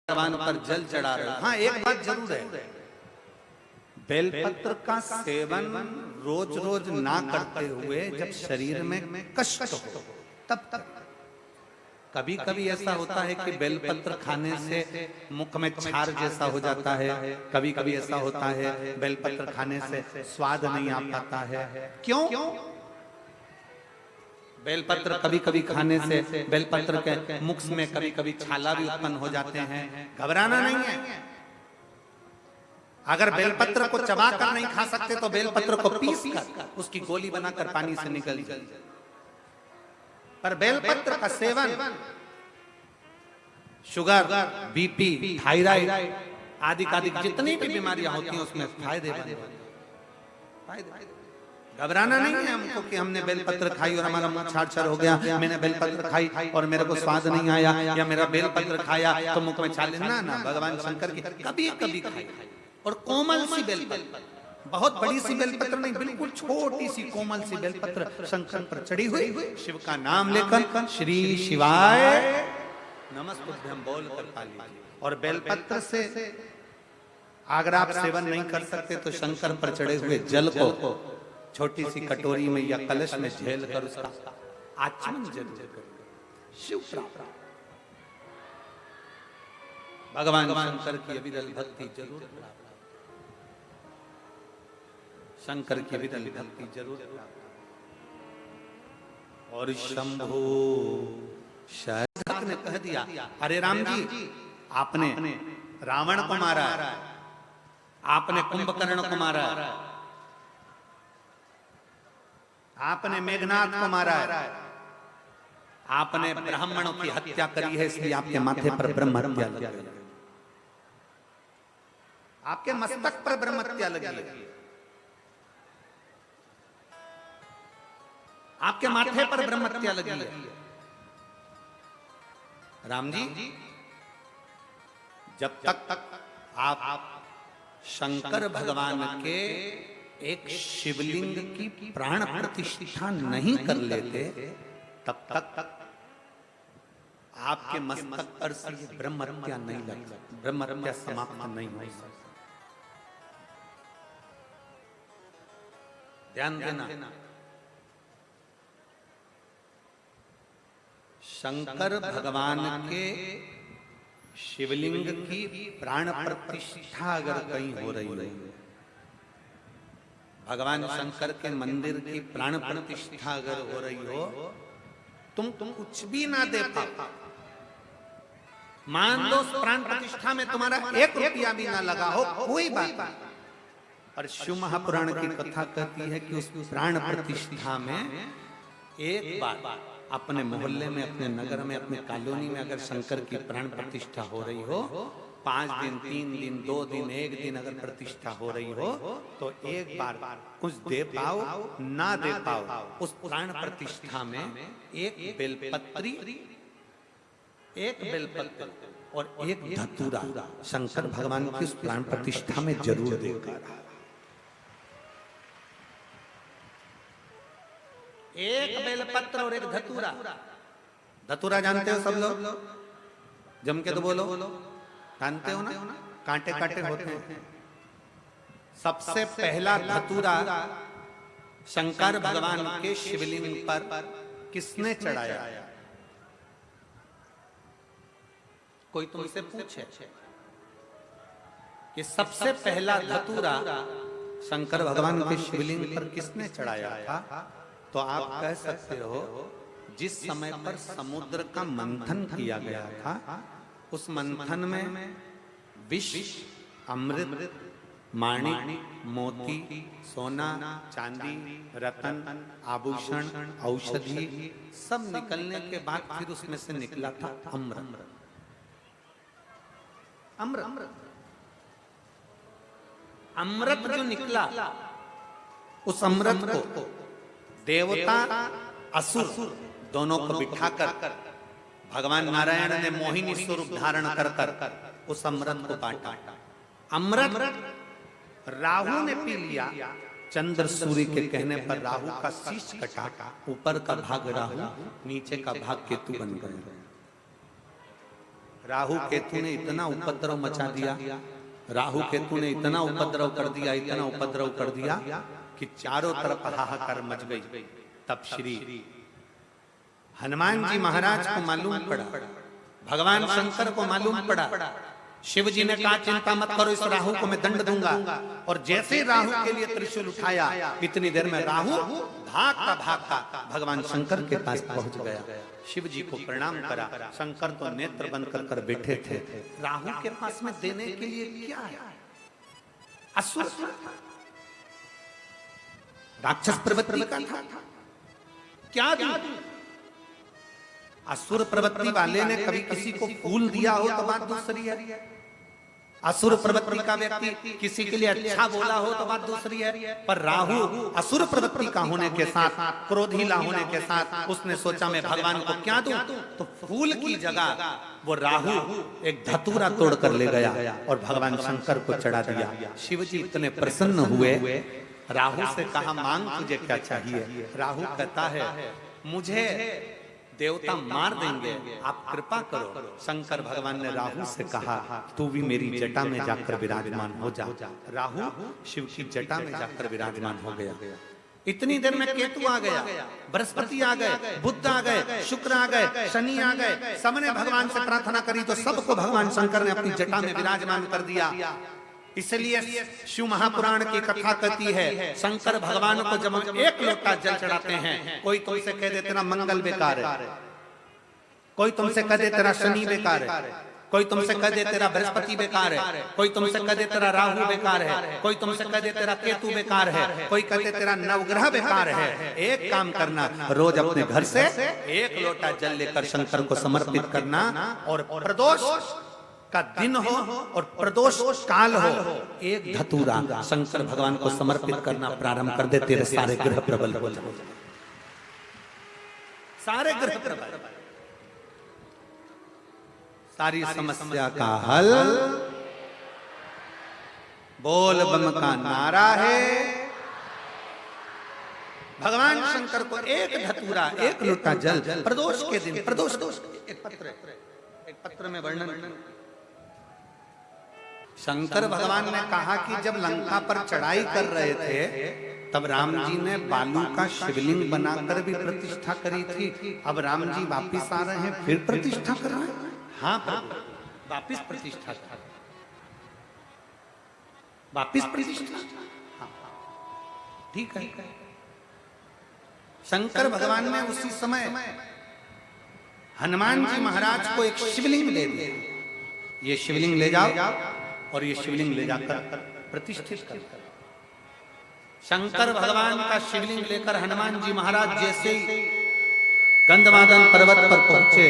भगवान पर जल चढ़ा रहे हो। हाँ, एक बात जरूर है, बेलपत्र का सेवन रोज रोज ना करते हुए जब शरीर में कष्ट हो तब तक। कभी कभी ऐसा होता है कि बेलपत्र खाने से मुख में छार जैसा हो जाता है, कभी कभी ऐसा होता है बेलपत्र खाने से स्वाद नहीं आ पाता है। क्यों? बेलपत्र कभी कभी खाने से बेलपत्र के मुख में कभी कभी छाला भी उत्पन्न हो जाते हैं। घबराना नहीं है। अगर बेलपत्र को चबाकर नहीं खा सकते तो बेलपत्र को पीस कर उसकी गोली बनाकर पानी से निकल जाए। पर बेलपत्र का सेवन शुगर, बीपी, थायराइड आदि आदि जितनी भी बीमारियां होती हैं उसमें फायदेमंद है। घबराना नहीं है हमको कि हमने बेलपत्र खाई और हमारा मुंह छाड़ हो गया, मैंने बेलपत्र खाई और मेरे को स्वाद नहीं आया, या मेरा बेलपत्र खाया तो मुख में छाले। ना, भगवान शंकर की कभी कभी खाई। और कोमल सी बेलपत्र, बहुत बड़ी सी बेलपत्र नहीं, बिल्कुल छोटी सी कोमल सी बेलपत्र शंकर पर चढ़ी हुई, शिव का नाम लेकर श्री शिवाय नमस्तुभ्यं बोल कर पा लीजिए। और बेलपत्र से अगर आप सेवन नहीं कर सकते तो शंकर पर चढ़े हुए जल को छोटी सी कटोरी में या कलश में झेल कर उसका आचमन जरूर करें। शिव प्राप्त भगवान शंकर की अविरल भक्ति जरूर प्राप्त, शंकर की अविरल भक्ति जरूर प्राप्त। और शंभो शायद ने कह दिया, अरे राम जी, आपने रावण को मारा, आपने कुंभकर्ण को मारा, आपने मेघनाथ को मारा, आपने ब्राह्मणों की हत्या करी है, इसलिए आपके माथे पर ब्रह्म हत्या लगी, आपके मस्तक पर ब्रह्म हत्या लगी, आपके माथे पर ब्रह्म हत्या लगी है। राम जी, जब तक आप शंकर भगवान के एक शिवलिंग की प्राण प्रतिष्ठा नहीं कर लेते तब तक आपके मस्तक पर से ब्रह्म हत्या नहीं लग सकती, ब्रह्म हत्या समाप्त नहीं हो सकती। ध्यान देना, शंकर भगवान के शिवलिंग की प्राण प्रतिष्ठा अगर कहीं हो रही है, भगवान शंकर के मंदिर की प्राण प्रतिष्ठा अगर हो रही हो, तुम कुछ भी ना दे पाओ, मान लो प्राण प्रतिष्ठा में तुम्हारा 1 रुपया भी ना लगा हो, कोई बात नहीं। और शिव महापुराण की कथा कहती है कि उस प्राण प्रतिष्ठा में एक बार अपने मोहल्ले में, अपने नगर में, अपने कॉलोनी में अगर शंकर की प्राण प्रतिष्ठा हो रही हो, 5 दिन, 3 दिन, 2 दिन, 1 दिन अगर प्रतिष्ठा हो रही हो, तो एक बार कुछ दे पाओ ना दे पाओ, उस प्राण प्रतिष्ठा में एक बेलपत्री, एक बेलपत्र और एक धतूरा शंकर भगवान की उस प्राण प्रतिष्ठा में जरूर देगा। एक बेलपत्र और एक धतूरा। धतूरा जानते हो सब लोग? जम के तो बोलो, जानते हो ना? कांटे कांटे होते हैं। सबसे पहला धतूरा शंकर भगवान के शिवलिंग पर किसने चढ़ाया? कोई तुमसे पूछे कि सबसे पहला धतूरा शंकर भगवान के शिवलिंग पर किसने चढ़ाया था, तो आप कह सकते हो जिस समय पर समुद्र का मंथन किया गया था, उस मंथन में विष, अमृत, माणिक, मोती, सोना, चांदी, रतन, आभूषण, औषधि सब निकलने के बाद फिर उसमें से निकला था अमृत। अमृत जो निकला, उस अमृत को देवता असुर दोनों को बिठाकर भगवान नारायण ने मोहिनी स्वरूप धारण कर उस अमृत को बांटा। अमृत राहु ने पी लिया। चंद्र सूर्य के कहने पर राहु का शीश कटा, ऊपर का भाग राहु, नीचे का भाग केतु बन गए। राहु केतु ने इतना उपद्रव मचा दिया, राहु केतु ने इतना उपद्रव कर दिया, इतना उपद्रव कर दिया कि चारों तरफ हाहाकार मच गई। तब श्री हनुमान जी महाराज को मालूम पड़ा, भगवान शंकर को मालूम पड़ा। शिव जी ने कहा चिंता मत करो, इस राहु को मैं दंड दूंगा। और जैसे ही राहु के लिए त्रिशूल उठाया, इतनी देर में राहु भागता भागता भगवान शंकर के पास पहुंच गया। शिव जी को प्रणाम करा। शंकर तो नेत्र बंद कर बैठे थे। राहु के पास में देने के लिए क्या है? असुर राक्षस प्रवृत्ति का था, क्या दूं? असुर प्रवृत्ति वाले ने कभी किसी को फूल दिया हो तो बात दूसरी है, असुर प्रवृत्ति का व्यक्ति किसी के लिए अच्छा बोला हो तो बात दूसरी है। पर राहु असुर प्रवृत्ति का होने के साथ, क्रोधीला होने के साथ उसने सोचा मैं भगवान को क्या दूं, तो फूल की जगह वो राहु एक धतूरा तोड़ कर ले गया और भगवान शंकर को चढ़ा दिया। शिव जी इतने प्रसन्न हुए, राहु से कहा मांग तुझे क्या चाहिए? राहु कहता है मुझे देवता मार देंगे, आप कृपा करो। शंकर भगवान ने राहु से कहा तू भी मेरी जटा में जाकर विराजमान हो जा। राहु शिव की जटा में जाकर विराजमान हो गया। इतनी देर में केतु आ गया, बृहस्पति आ गए, बुध आ गए, शुक्र आ गए, शनि आ गए। सबने भगवान से प्रार्थना करी तो सबको भगवान शंकर ने अपनी जटा में विराजमान कर दिया। इसलिए शिव महापुराण की कथा कहती है शंकर भगवान को जब हम एक लोटा जल चढ़ाते हैं, कोई तुमसे कह दे तेरा मंगल बेकार है, कोई तुमसे कह दे तेरा शनि बेकार है, कोई तुमसे कह दे तेरा बृहस्पति बेकार है, कोई तुमसे कह दे तेरा राहु बेकार है, कोई तुमसे कह दे तेरा केतु बेकार है, कोई कहते तेरा नवग्रह बेकार है। एक काम करना, रोज अपने घर से एक लोटा जल लेकर शंकर को समर्पित करना, और प्रदोष का दिन हो और प्रदोष काल हो, एक धतूरा शंकर भगवान को समर्पित करना प्रारंभ कर दे, तेरे सारे ग्रह प्रबल हो जाए, सारे ग्रह प्रबल, सारी समस्या का हल बोल बम का नारा है। भगवान शंकर को एक धतूरा, एक लोटा जल प्रदोष के दिन, प्रदोष एक पत्र में वर्णन, शंकर भगवान ने कहा कि जब लंका पर चढ़ाई कर रहे थे तब राम जी ने बालू का शिवलिंग बनाकर भी प्रतिष्ठा करी थी। अब राम जी वापिस आ रहे हैं, फिर प्रतिष्ठा कर रहे हैं। हाँ वापिस प्रतिष्ठा, वापिस प्रतिष्ठा, ठीक है। शंकर भगवान ने उसी समय हनुमान जी महाराज को एक शिवलिंग दे दिया, ये शिवलिंग ले जाओ और ये शिवलिंग ले जाकर प्रतिष्ठित कर। शंकर भगवान का शिवलिंग लेकर हनुमान जी महाराज जैसे ही गंधमादन पर्वत पर पहुंचे,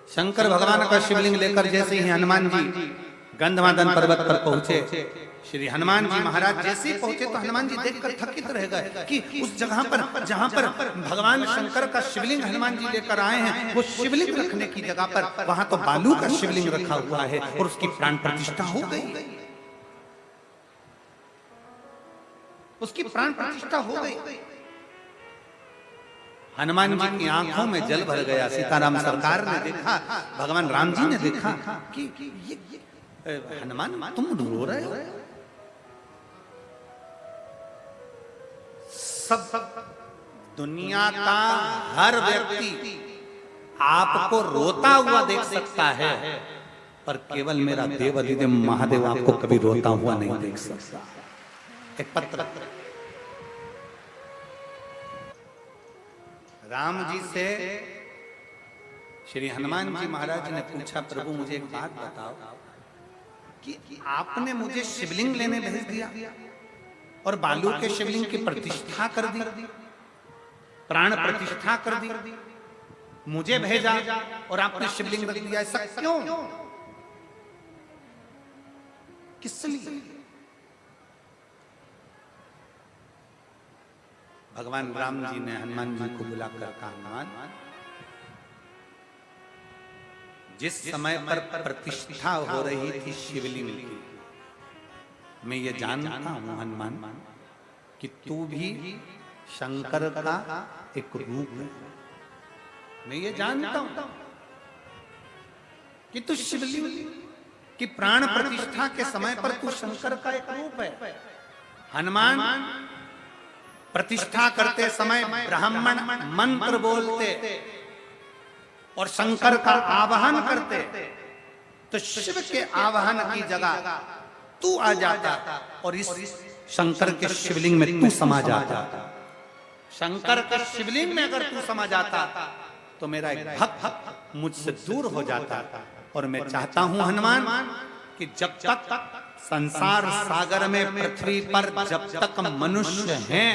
शंकर भगवान का शिवलिंग लेकर जैसे ही हनुमान जी गंधमादन पर्वत पर पहुंचे, श्री हनुमान जी महाराज जैसे ही पहुंचे तो हनुमान जी देखकर थकित रह गए कि उस जगह पर जहां पर भगवान शंकर का शिवलिंग हनुमान जी लेकर आए हैं, वो शिवलिंग रखने की जगह पर वहां तो बालू का शिवलिंग रखा हुआ है और उसकी प्राण प्रतिष्ठा हो गई, उसकी प्राण प्रतिष्ठा हो गई। हनुमान जी की आंखों में जल भर गया। सीताराम सरकार ने देखा, भगवान राम जी ने देखा कि हनुमान तुम रो रहे हो। सब दुनिया का हर व्यक्ति आपको रोता हुआ देख सकता है, पर केवल मेरा देव अधिदेव महादेव आपको कभी रोता हुआ नहीं देख सकता। एक पत्र राम जी से श्री हनुमान जी महाराज ने पूछा, प्रभु मुझे एक बात बताओ कि आपने मुझे शिवलिंग लेने भेज दिया और बालू के शिवलिंग की प्रतिष्ठा कर दी, प्राण प्रतिष्ठा कर दी, मुझे भेजा और आपने शिवलिंग रख दिया, ऐसा क्यों? किस लिए? भगवान राम जी ने हनुमान जी को बुलाकर कहा, हनुमान जिस समय पर प्रतिष्ठा हो रही थी शिवलिंग की, मैं ये जानता हूं हनुमान कि तू भी शंकर का एक रूप है। मैं ये जानता हूं कि तू शिवलिंग की प्राण प्रतिष्ठा के समय पर तू शंकर का एक रूप है। हनुमान प्रतिष्ठा करते समय ब्राह्मण मंत्र बोलते और शंकर का आवाहन करते, तो शिव के आवाहन की जगह तू आ जाता और इस शंकर के शिवलिंग में तू समा जाता। शंकर के शिवलिंग में अगर तू समा जाता तो मेरा एक भक्त मुझसे दूर हो जाता। और मैं चाहता हूं हनुमान कि जब तक संसार सागर में पृथ्वी पर जब तक मनुष्य हैं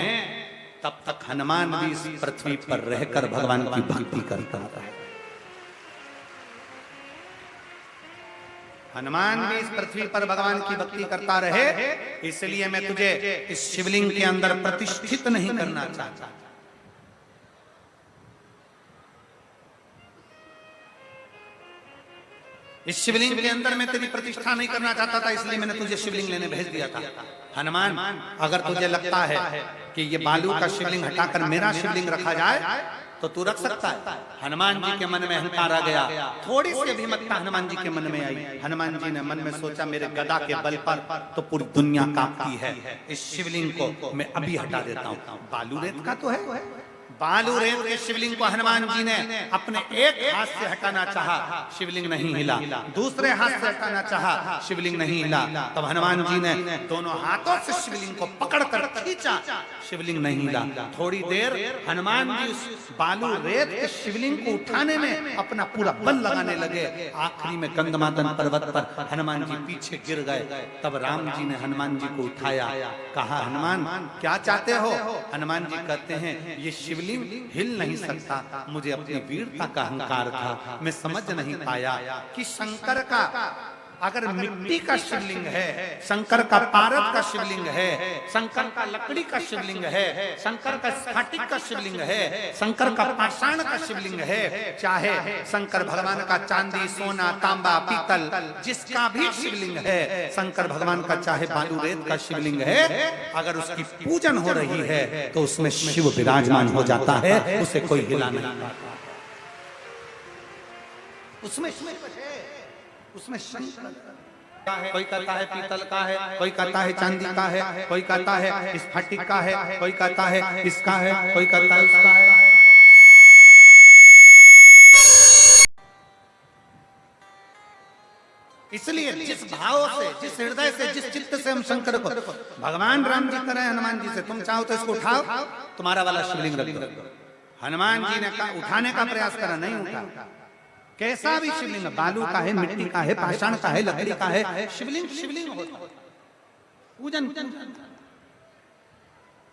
तब तक हनुमान भी इस पृथ्वी पर रहकर भगवान की भक्ति करता रहे। हनुमान भी इस पृथ्वी पर भगवान की भक्ति करता रहे, इसलिए मैं तुझे इस शिवलिंग के अंदर प्रतिष्ठित नहीं करना चाहता। इस शिवलिंग के अंदर मैं तेरी प्रतिष्ठा नहीं करना चाहता था, इसलिए मैंने तुझे शिवलिंग लेने भेज दिया था। हनुमान, अगर तुझे लगता है कि ये बालू का शिवलिंग हटाकर मेरा शिवलिंग रखा जाए तो तू रख सकता है। हनुमान जी के मन में अहंकार आ गया, थोड़ी सी अभिमतता हनुमान जी के मन में आई। हनुमान जी ने मन में सोचा, मेरे गदा के बल पर तो पूरी दुनिया कांपती है, इस शिवलिंग को मैं अभी हटा देता हूँ। बालू रेत का तो है। बालू रेत के शिवलिंग को हनुमान जी ने अपने एक हाथ से हटाना चाहा, शिवलिंग नहीं हिला। दूसरे हाथ से हटाना चाहा, शिवलिंग नहीं हिला। तब हनुमान जी ने दोनों हाथों से शिवलिंग को पकड़कर खींचा, शिवलिंग नहीं हिला। थोड़ी देर हनुमान जी उस बालू रेत के शिवलिंग को उठाने में अपना पूरा बल लगाने लगे। आखिरी में गंगमादन पर्वत पर हनुमान जी पीछे गिर गए। तब राम जी ने हनुमान जी को उठाया, कहा, हनुमान क्या चाहते हो? हनुमान जी कहते हैं, ये शिवलिंग हिल नहीं सकता, मुझे अपनी वीरता का अहंकार था। मैं समझ नहीं पाया कि शंकर का अगर मिट्टी का शिवलिंग है, शंकर का पारद का शिवलिंग है, शंकर का लकड़ी का शिवलिंग है, शंकर का स्फटिक का शिवलिंग है, शंकर का पाषाण का शिवलिंग है, चाहे शंकर भगवान का चांदी, सोना, तांबा, पीतल जिसका भी शिवलिंग है, शंकर भगवान का चाहे बालू रेत का शिवलिंग है, अगर उसकी पूजन हो रही है तो उसमें शिव विराजमान हो जाता है, उसे कोई हिला नहीं पाता। उसमें शंकर का है, कोई कहता है पीतल का है, कोई कहता है चांदी का है, कोई कहता है स्फटिक का है, कोई कहता है इसका है, कोई कहता है उसका है। इसलिए जिस भाव से, जिस हृदय से, जिस चित्त से हम शंकर को, भगवान राम जी करें हनुमान जी से, तुम चाहो तो इसको उठाओ, तुम्हारा वाला शिवलिंग रख दो। हनुमान जी ने कहा, उठाने का प्रयास करा, नहीं उठा। कैसा भी शिवलिंग, बालू का है, मिट्टी का है, पाषाण का है, लकड़ी का है, शिवलिंग शिवलिंग होता है, पूजन।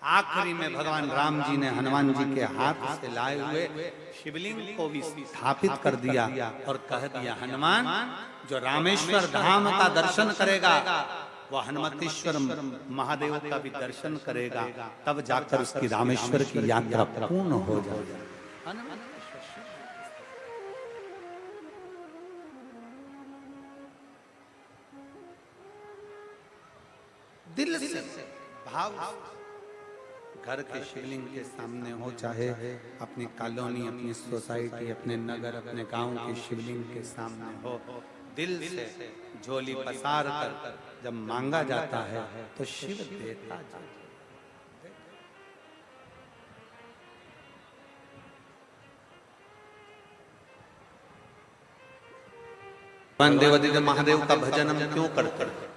आखिरी में भगवान राम जी ने हनुमान जी के हाथ से लाए हुए शिवलिंग को भी स्थापित कर दिया और कह दिया, हनुमान जो रामेश्वर धाम का दर्शन करेगा वह हनुमतेश्वर महादेव का भी दर्शन करेगा, तब जाकर उसकी रामेश्वर की यात्रा पूर्ण हो जाएगी। दिल से भाव, घर के शिवलिंग के सामने हो, चाहे अपनी कॉलोनी, अपनी सोसाइटी, अपने नगर, अपने गांव के शिवलिंग के सामने हो, दिल से झोली पसार कर जब मांगा जाता है तो शिव देता जाता है। देवादिदेव महादेव का भजन हम क्यों करते हैं?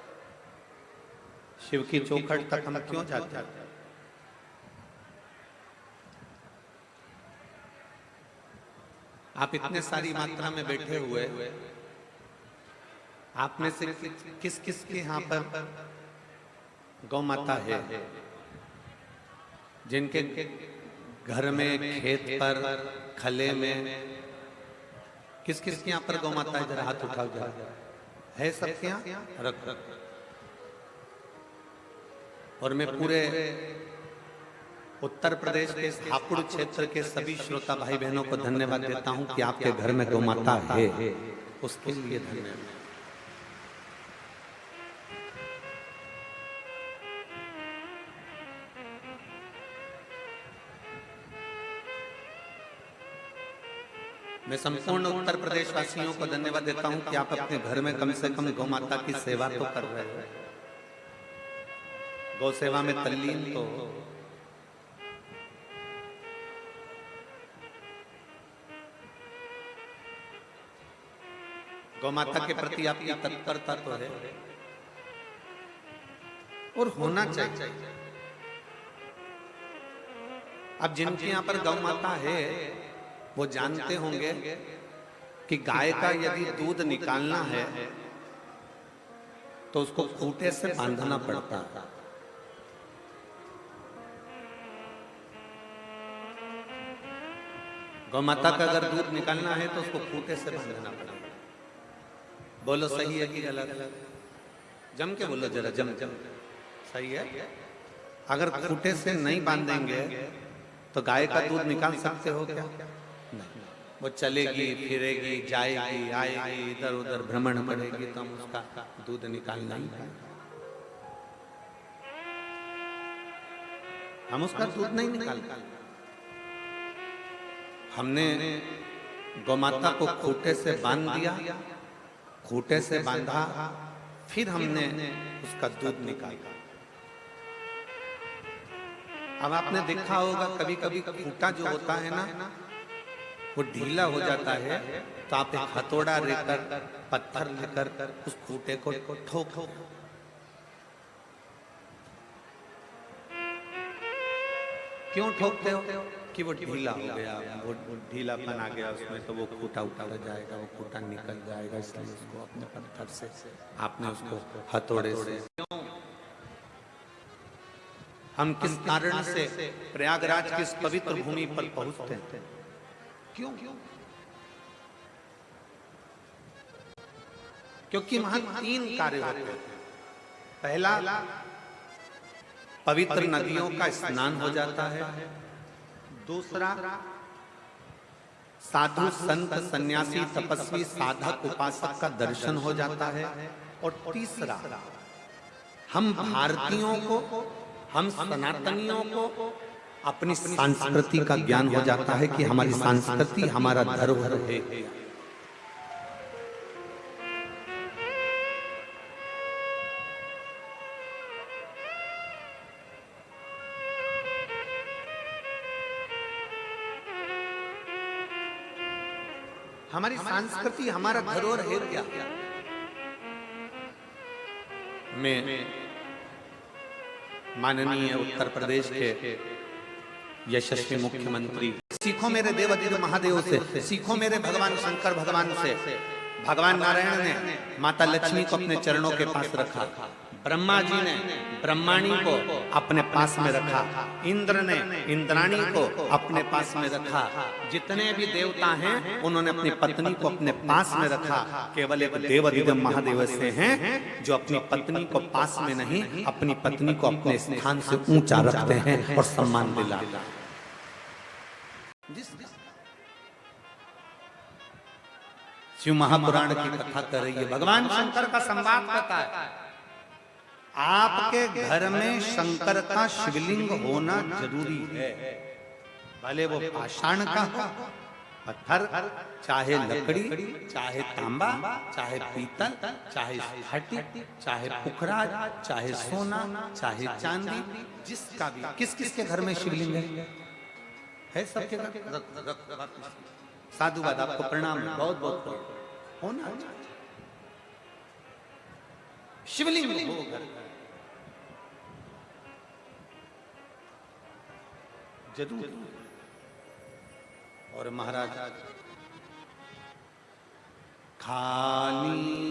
शिव की चौखट तक हम क्यों जाते हैं? आप इतने सारी मात्रा में बैठे हुए, आप में से किस किस के यहाँ पर गौ माता है? जिनके घर में, खेत पर, खले में, किस किस के यहाँ पर गौ माता है? जरा हाथ उठाओ, जरा है सबके यहाँ? रख। और मैं पूरे उत्तर प्रदेश के हापुड़ क्षेत्र के सभी श्रोता भाई बहनों को धन्यवाद देता हूं कि आपके घर में गौ माता है, उसके लिए धन्यवाद। मैं संपूर्ण उत्तर प्रदेश वासियों को धन्यवाद देता हूं कि आप अपने घर में कम से कम गौ माता की सेवा तो कर रहे हो, गौ सेवा में तल्लीन तो हो। गौ माता के प्रति आपकी तत्परता तो है और होना चाहिए। अब जिनके यहाँ पर गौ माता है वो जानते होंगे कि गाय का यदि दूध निकालना है तो उसको खूंटे से बांधना पड़ता है। गौ माता का अगर दूध निकालना है तो उसको खूंटे से बांधना पड़ेगा। बोलो सही है कि गलत? जम के बोलो जरा, जम जम। सही है? अगर खूंटे से नहीं बांधेंगे तो गाय का दूध निकाल सकते हो क्या? नहीं। वो चलेगी, फिरेगी, जाएगी, आएगी, इधर उधर भ्रमण करेगी तो हम उसका दूध निकालना ही है। हम उसका दूध नहीं निकालते। हमने गौ माता को खूंटे से बांध दिया, खूंटे से बांधा, फिर हमने उसका दूध निकाला। अब आपने देखा होगा कभी कभी खूंटा जो होता है ना वो ढीला हो जाता है, तो आप एक हथौड़ा लेकर, पत्थर लेकर उस खूंटे को ठोक। क्यों ठोकते हो? कि वो ढीला हो गया, वो ढीलापन आ गया उसमें, तो वो खूंटा उतार जाएगा, वो खूंटा निकल जाएगा, इसलिए उसको अपने पत्थर से आपने उसको हथौड़े से। हम किस कारण से प्रयागराज की इस पवित्र भूमि पर पहुंचते हैं? क्यों? क्योंकि वहां 3 कार्य होते हैं। पहला, पवित्र नदियों का स्नान हो जाता है। दूसरा, साधु संत सन्यासी तपस्वी साधक उपासक का दर्शन हो जाता है। और तीसरा, हम भारतीयों को, हम सनातनियों को अपनी संस्कृति का ज्ञान हो जाता है कि हमारी संस्कृति हमारा धरोहर है। हमारी संस्कृति हमारा धरोहर है क्या? मैं माननीय उत्तर प्रदेश के यशस्वी मुख्यमंत्री, सीखो मेरे देवाधिदेव महादेव से, सीखो मेरे भगवान शंकर भगवान से। भगवान नारायण ने माता लक्ष्मी को अपने चरणों के पास रखा, ब्रह्मा जी ने ब्रह्माणी को अपने पास में रखा, इंद्र ने इंद्राणी को अपने पास में रखा। जितने भी देवता हैं उन्होंने अपनी पत्नी को अपने पास में रखा। केवल एक देवाधिदेव महादेव से हैं जो अपनी पत्नी को पास में नहीं, अपनी पत्नी को अपने स्थान से ऊंचा रखते हैं और सम्मान दिलाते हैं। शिव महापुराण की कथा कर रही है, भगवान शंकर का संवाद कथा है। आपके घर में शंकर का शिवलिंग होना जरूरी है, भले वो पाषाण का हो, पत्थर, चाहे लकड़ी, चाहे तांबा, चाहे पीतल, चाहे स्फटिक, चाहे पुखराज, चाहे सोना, चाहे चांदी, जिसका भी। किस किस के घर में शिवलिंग है? सबके घर। साधुवाद, आपको प्रणाम, बहुत बहुत होना चाहिए। शिवलिंग हो घर जरूर। और महाराज खाली